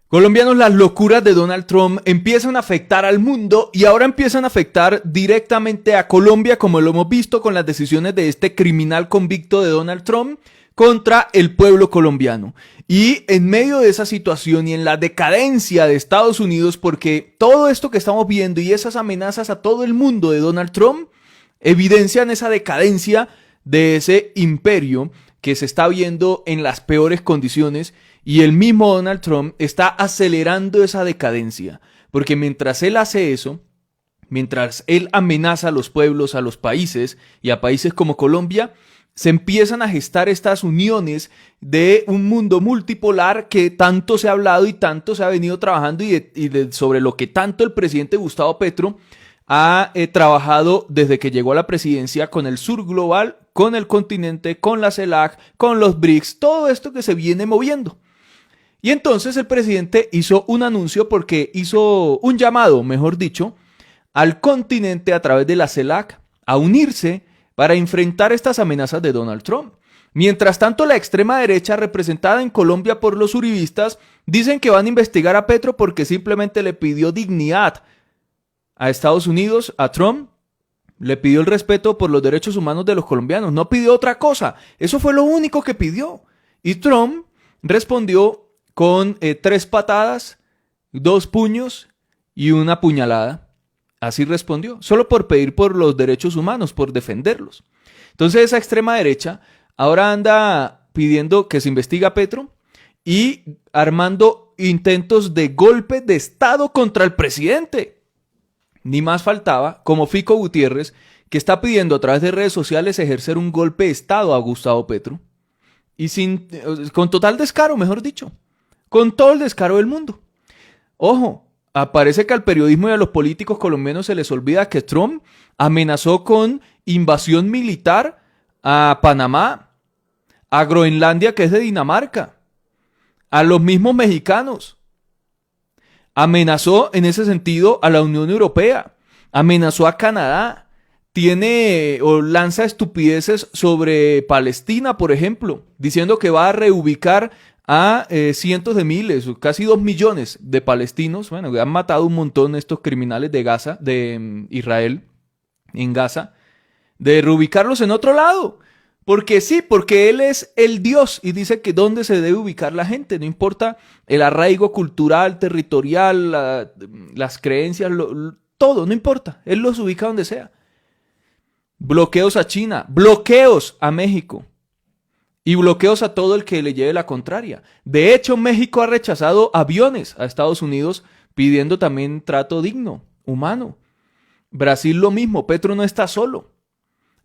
Colombianos, las locuras de Donald Trump empiezan a afectar al mundo y ahora empiezan a afectar directamente a Colombia, como lo hemos visto con las decisiones de este criminal convicto de Donald Trump contra el pueblo colombiano. Y en medio de esa situación y en la decadencia de Estados Unidos, porque todo esto que estamos viendo y esas amenazas a todo el mundo de Donald Trump evidencian esa decadencia de ese imperio que se está viendo en las peores condiciones. Y el mismo Donald Trump está acelerando esa decadencia, porque mientras él hace eso, mientras él amenaza a los pueblos, a los países y a países como Colombia, se empiezan a gestar estas uniones de un mundo multipolar que tanto se ha hablado y tanto se ha venido trabajando sobre lo que tanto el presidente Gustavo Petro ha trabajado desde que llegó a la presidencia con el sur global, con el continente, con la CELAC, con los BRICS, todo esto que se viene moviendo. Y entonces el presidente hizo un anuncio porque hizo un llamado, mejor dicho, al continente a través de la CELAC a unirse para enfrentar estas amenazas de Donald Trump. Mientras tanto, la extrema derecha, representada en Colombia por los uribistas, dicen que van a investigar a Petro porque simplemente le pidió dignidad a Estados Unidos, a Trump, le pidió el respeto por los derechos humanos de los colombianos, no pidió otra cosa, eso fue lo único que pidió. Y Trump respondió con 3 patadas, 2 puños y una puñalada. Así respondió, solo por pedir por los derechos humanos, por defenderlos. Entonces esa extrema derecha ahora anda pidiendo que se investigue a Petro y armando intentos de golpe de Estado contra el presidente. Ni más faltaba, como Fico Gutiérrez, que está pidiendo a través de redes sociales ejercer un golpe de Estado a Gustavo Petro. Y con total descaro, mejor dicho. Con todo el descaro del mundo. Ojo, parece que al periodismo y a los políticos colombianos se les olvida que Trump amenazó con invasión militar a Panamá, a Groenlandia, que es de Dinamarca, a los mismos mexicanos. Amenazó en ese sentido a la Unión Europea, amenazó a Canadá, tiene o lanza estupideces sobre Palestina, por ejemplo, diciendo que va a reubicar a cientos de miles, casi 2 millones de palestinos. Bueno, han matado un montón estos criminales de Gaza, de Israel, en Gaza, de reubicarlos en otro lado. Porque sí, porque él es el Dios y dice que dónde se debe ubicar la gente, no importa el arraigo cultural, territorial, las creencias, todo, no importa, él los ubica donde sea. Bloqueos a China, bloqueos a México. Y bloqueos a todo el que le lleve la contraria. De hecho, México ha rechazado aviones a Estados Unidos pidiendo también trato digno, humano. Brasil lo mismo, Petro no está solo.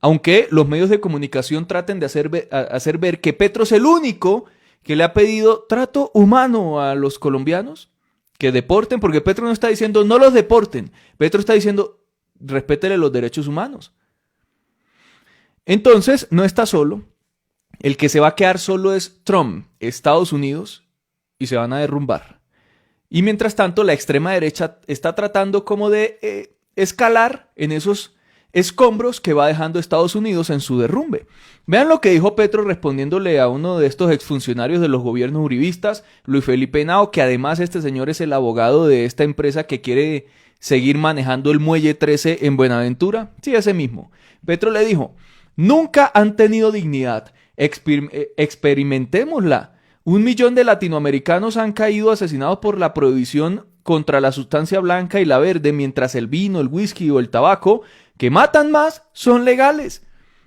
Aunque los medios de comunicación traten de hacer ver que Petro es el único que le ha pedido trato humano a los colombianos, que deporten, porque Petro no está diciendo no los deporten, Petro está diciendo respétele los derechos humanos. Entonces, no está solo. El que se va a quedar solo es Trump, Estados Unidos, y se van a derrumbar. Y mientras tanto, la extrema derecha está tratando como de escalar en esos escombros que va dejando Estados Unidos en su derrumbe. Vean lo que dijo Petro respondiéndole a uno de estos exfuncionarios de los gobiernos uribistas, Luis Felipe Henao, que además este señor es el abogado de esta empresa que quiere seguir manejando el Muelle 13 en Buenaventura. Sí, ese mismo. Petro le dijo, nunca han tenido dignidad. Experimentémosla. 1 millón de latinoamericanos han caído asesinados por la prohibición contra la sustancia blanca y la verde, mientras el vino, el whisky o el tabaco, que matan más, son legales.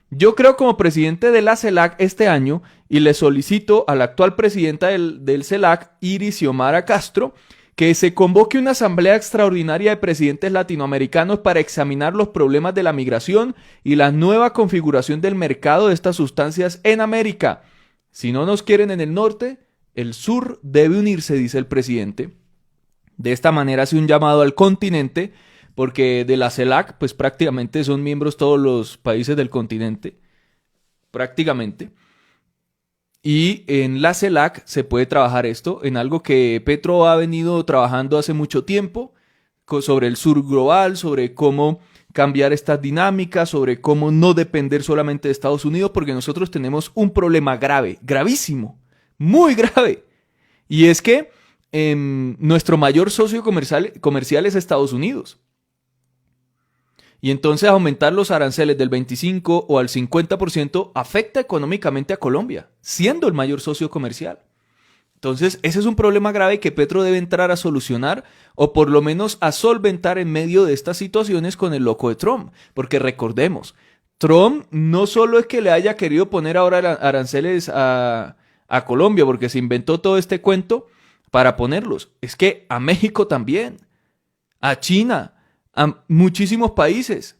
Yo creo como presidente de la CELAC este año, y le solicito a la actual presidenta del CELAC, Iris Xiomara Castro, que se convoque una asamblea extraordinaria de presidentes latinoamericanos para examinar los problemas de la migración y la nueva configuración del mercado de estas sustancias en América. Si no nos quieren en el norte, el sur debe unirse, dice el presidente. De esta manera hace un llamado al continente, porque de la CELAC, pues prácticamente son miembros todos los países del continente, prácticamente. Y en la CELAC se puede trabajar esto, en algo que Petro ha venido trabajando hace mucho tiempo, sobre el sur global, sobre cómo cambiar estas dinámicas, sobre cómo no depender solamente de Estados Unidos, porque nosotros tenemos un problema grave, gravísimo, muy grave. Y es que nuestro mayor socio comercial es Estados Unidos. Y entonces aumentar los aranceles del 25 o al 50% afecta económicamente a Colombia, siendo el mayor socio comercial. Entonces, ese es un problema grave que Petro debe entrar a solucionar o por lo menos a solventar en medio de estas situaciones con el loco de Trump. Porque recordemos, Trump no solo es que le haya querido poner ahora aranceles a Colombia, porque se inventó todo este cuento para ponerlos. Es que a México también, a China, a muchísimos países.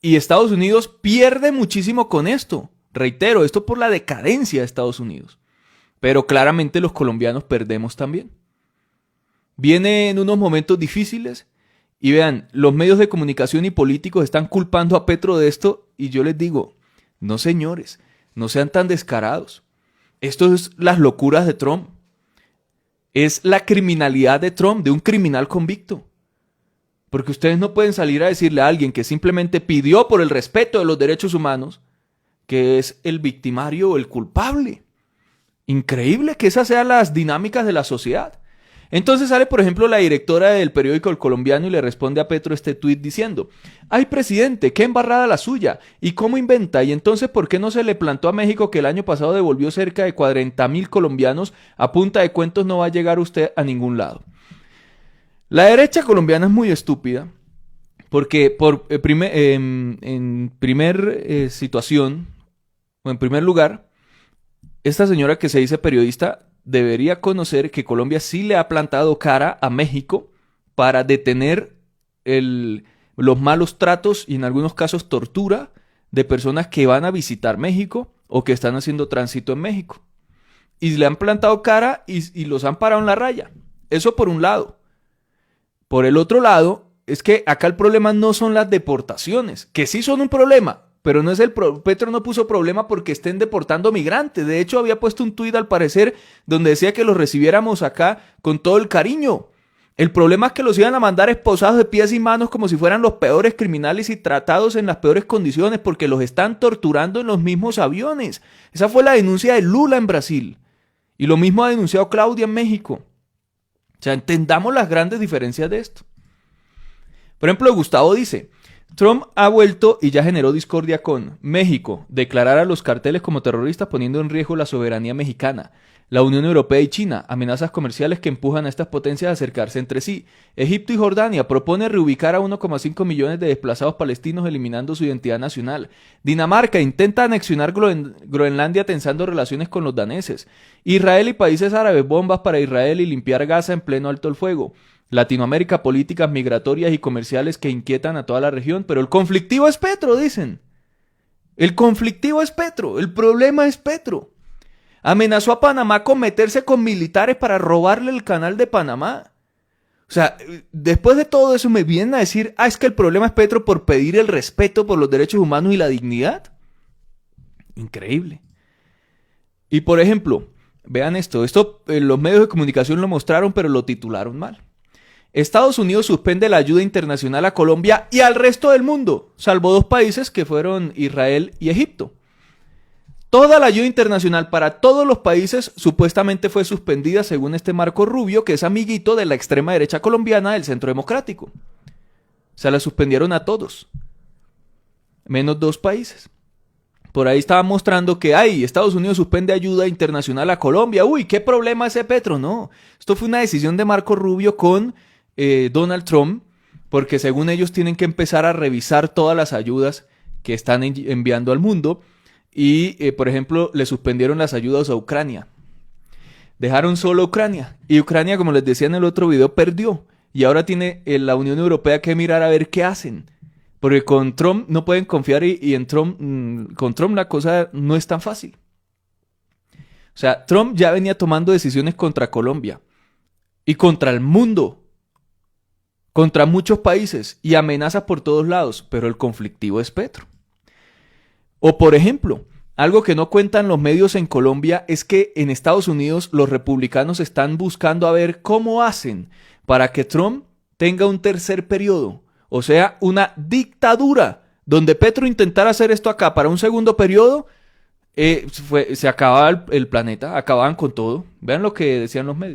Y Estados Unidos pierde muchísimo con esto. Reitero, esto por la decadencia de Estados Unidos. Pero claramente los colombianos perdemos también. Viene en unos momentos difíciles y vean, los medios de comunicación y políticos están culpando a Petro de esto y yo les digo, no señores, no sean tan descarados. Esto es las locuras de Trump. Es la criminalidad de Trump, de un criminal convicto. Porque ustedes no pueden salir a decirle a alguien que simplemente pidió por el respeto de los derechos humanos que es el victimario o el culpable. Increíble que esas sean las dinámicas de la sociedad. Entonces sale, por ejemplo, la directora del periódico El Colombiano y le responde a Petro este tuit diciendo: ¡ay, presidente, qué embarrada la suya! ¿Y cómo inventa? ¿Y entonces por qué no se le plantó a México que el año pasado devolvió cerca de 40.000 colombianos? A punta de cuentos no va a llegar usted a ningún lado. La derecha colombiana es muy estúpida porque en primer situación, o en primer lugar, esta señora que se dice periodista debería conocer que Colombia sí le ha plantado cara a México para detener los malos tratos y en algunos casos tortura de personas que van a visitar México o que están haciendo tránsito en México. Y le han plantado cara y los han parado en la raya. Eso por un lado. Por el otro lado, es que acá el problema no son las deportaciones, que sí son un problema. Pero no es Petro no puso problema porque estén deportando migrantes. De hecho, había puesto un tuit al parecer donde decía que los recibiéramos acá con todo el cariño. El problema es que los iban a mandar esposados de pies y manos como si fueran los peores criminales y tratados en las peores condiciones porque los están torturando en los mismos aviones. Esa fue la denuncia de Lula en Brasil. Y lo mismo ha denunciado Claudia en México. O sea, entendamos las grandes diferencias de esto. Por ejemplo, Gustavo dice: Trump ha vuelto y ya generó discordia con México, declarar a los carteles como terroristas poniendo en riesgo la soberanía mexicana, la Unión Europea y China, amenazas comerciales que empujan a estas potencias a acercarse entre sí. Egipto y Jordania propone reubicar a 1,5 millones de desplazados palestinos eliminando su identidad nacional. Dinamarca intenta anexionar Groenlandia tensando relaciones con los daneses. Israel y países árabes, bombas para Israel y limpiar Gaza en pleno alto el fuego. Latinoamérica, políticas migratorias y comerciales que inquietan a toda la región, pero el conflictivo es Petro, dicen. El conflictivo es Petro, el problema es Petro. Amenazó a Panamá con meterse con militares para robarle el canal de Panamá. O sea, después de todo eso me vienen a decir, es que el problema es Petro por pedir el respeto por los derechos humanos y la dignidad. Increíble. Y por ejemplo, vean esto los medios de comunicación lo mostraron, pero lo titularon mal. Estados Unidos suspende la ayuda internacional a Colombia y al resto del mundo, salvo 2 países que fueron Israel y Egipto. Toda la ayuda internacional para todos los países supuestamente fue suspendida según este Marco Rubio, que es amiguito de la extrema derecha colombiana del Centro Democrático. Se la suspendieron a todos, menos 2 países. Por ahí estaba mostrando que Estados Unidos suspende ayuda internacional a Colombia. Uy, ¿qué problema ese Petro? No, esto fue una decisión de Marco Rubio con Donald Trump, porque según ellos tienen que empezar a revisar todas las ayudas que están enviando al mundo y, por ejemplo, le suspendieron las ayudas a Ucrania. Dejaron solo a Ucrania y Ucrania, como les decía en el otro video, perdió y ahora tiene la Unión Europea que mirar a ver qué hacen, porque con Trump no pueden confiar y con Trump la cosa no es tan fácil. O sea, Trump ya venía tomando decisiones contra Colombia y contra el mundo, contra muchos países y amenazas por todos lados, pero el conflictivo es Petro. O por ejemplo, algo que no cuentan los medios en Colombia es que en Estados Unidos los republicanos están buscando a ver cómo hacen para que Trump tenga un tercer periodo, o sea, una dictadura, donde Petro intentara hacer esto acá para un segundo periodo, se acababa el planeta, acababan con todo. Vean lo que decían los medios.